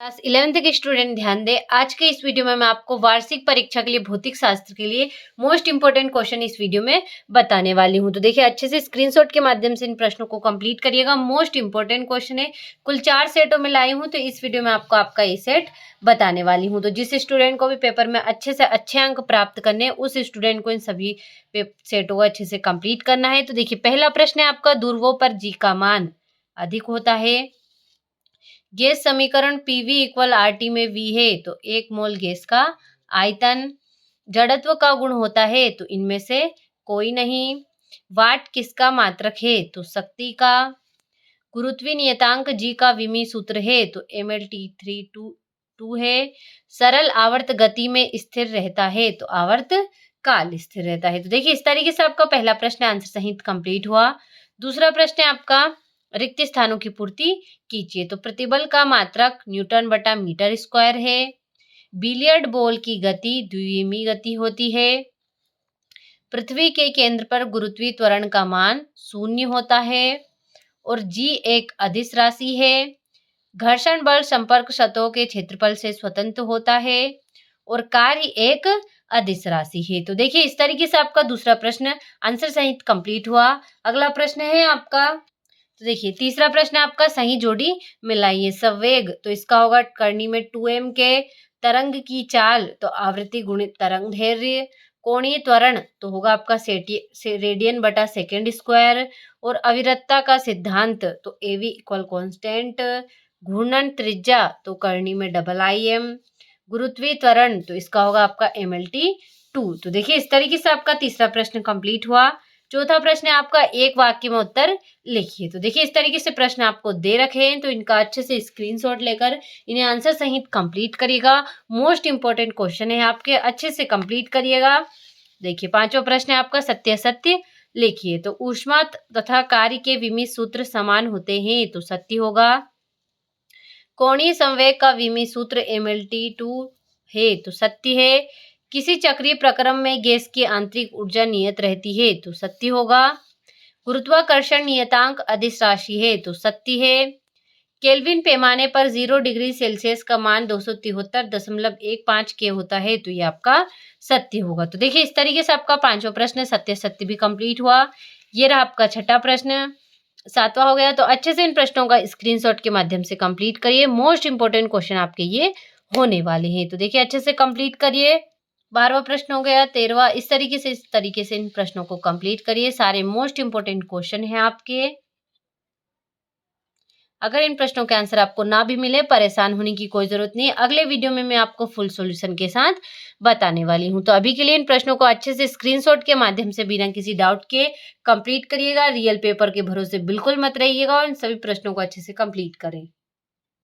Class 11th के student ध्यान दें। आज के इस वीडियो में मैं आपको वार्षिक परीक्षा के लिए भौतिक शास्त्र के लिए मोस्ट इंपोर्टेंट क्वेश्चन इस वीडियो में बताने वाली हूं। तो देखिए अच्छे से स्क्रीनशॉट के माध्यम से इन प्रश्नों को कंप्लीट करिएगा। मोस्ट इंपोर्टेंट क्वेश्चन है, कुल 4 सेटों में लाई हूं, तो इस वीडियो में आपको आपका ये सेट बताने वाली हूँ। तो जिस स्टूडेंट को भी पेपर में अच्छे से अच्छे अंक प्राप्त करने हैं, उस स्टूडेंट को इन सभी सेटों को अच्छे से कंप्लीट करना है। तो देखिए पहला प्रश्न है आपका, ध्रुवों पर जी का मान अधिक होता है। गैस समीकरण PV इक्वल RT में V है, तो 1 मोल गैस का आयतन। जड़त्व का गुण होता है, तो इनमें से कोई नहीं। वाट किसका मात्रक है, तो शक्ति का। गुरुत्वीय नियतांक G का विमीय सूत्र है, तो mLT3/2 है। सरल आवर्त गति में स्थिर रहता है, तो आवर्त काल स्थिर रहता है। तो देखिए इस तरीके से आपका पहला प्रश्न आंसर सहित कंप्लीट हुआ। दूसरा प्रश्न है आपका, रिक्त स्थानों की पूर्ति कीजिए। तो प्रतिबल का मात्रक न्यूटन बटा मीटर स्क्वायर है। बिलियर्ड बॉल की गति द्विविमीय गति होती है। पृथ्वी के केंद्र पर गुरुत्वीय त्वरण का मान 0 होता है और G एक अदिश राशि है। घर्षण बल संपर्क सतहों के क्षेत्रफल से स्वतंत्र होता है और कार्य एक अदिश राशि है। तो देखिए इस तरीके से आपका दूसरा प्रश्न आंसर सहित कंप्लीट हुआ। अगला प्रश्न है आपका, तो देखिए तीसरा प्रश्न आपका, सही जोड़ी मिलाइए। संवेग, तो इसका होगा करनी में 2m के। तरंग की चाल, तो आवृत्ति गुणित तरंग दैर्घ्य। कोणीय त्वरण, तो होगा आपका रेडियन बटा सेकेंड स्क्वायर। और अविरतता का सिद्धांत, तो AV इक्वल कॉन्स्टेंट। घूर्णन त्रिज्या, तो करनी में IIM। गुरुत्वीय त्वरण, तो इसका होगा आपका mLT2। तो देखिए इस तरीके से आपका तीसरा प्रश्न कंप्लीट हुआ। चौथा प्रश्न है आपका, एक वाक्य में उत्तर लिखिए। तो देखिए इस तरीके से प्रश्न आपको दे रखे हैं, तो इनका अच्छे से स्क्रीनशॉट लेकर इन्हें आंसर सहित कंप्लीट करिएगा। मोस्ट इंपोर्टेंट क्वेश्चन है आपके, अच्छे से कंप्लीट करिएगा। देखिए पांचवा प्रश्न है आपका, सत्य सत्य लिखिए। तो ऊष्मा तथा कार्य के विमीय सूत्र समान होते हैं, तो सत्य होगा। कोणीय संवेग का विमीय सूत्र mLT2 है, तो सत्य है। किसी चक्रीय प्रक्रम में गैस की आंतरिक ऊर्जा नियत रहती है, तो सत्य होगा। गुरुत्वाकर्षण नियतांक अदिश राशि है, तो सत्य है। केल्विन पैमाने पर 0 डिग्री सेल्सियस का मान 273.15 के होता है, तो ये आपका सत्य होगा। तो देखिए इस तरीके से आपका पांचवा प्रश्न सत्य सत्य भी कंप्लीट हुआ। ये रहा आपका छठा प्रश्न, सातवां हो गया। तो अच्छे से इन प्रश्नों का स्क्रीनशॉट के माध्यम से कंप्लीट करिए। मोस्ट इंपोर्टेंट क्वेश्चन आपके ये होने वाले हैं, तो देखिए अच्छे से कंप्लीट करिए। 12वां प्रश्न हो गया, 13वां, इस तरीके से इन प्रश्नों को कंप्लीट करिए। सारे मोस्ट इंपोर्टेंट क्वेश्चन हैं आपके। अगर इन प्रश्नों के आंसर आपको ना भी मिले, परेशान होने की कोई जरूरत नहीं। अगले वीडियो में मैं आपको फुल सॉल्यूशन के साथ बताने वाली हूं। तो अभी के लिए इन प्रश्नों को अच्छे से स्क्रीनशॉट के माध्यम से बिना किसी डाउट के कंप्लीट करिएगा। रियल पेपर के भरोसे बिल्कुल मत रहिएगा और इन सभी प्रश्नों को अच्छे से कंप्लीट करें।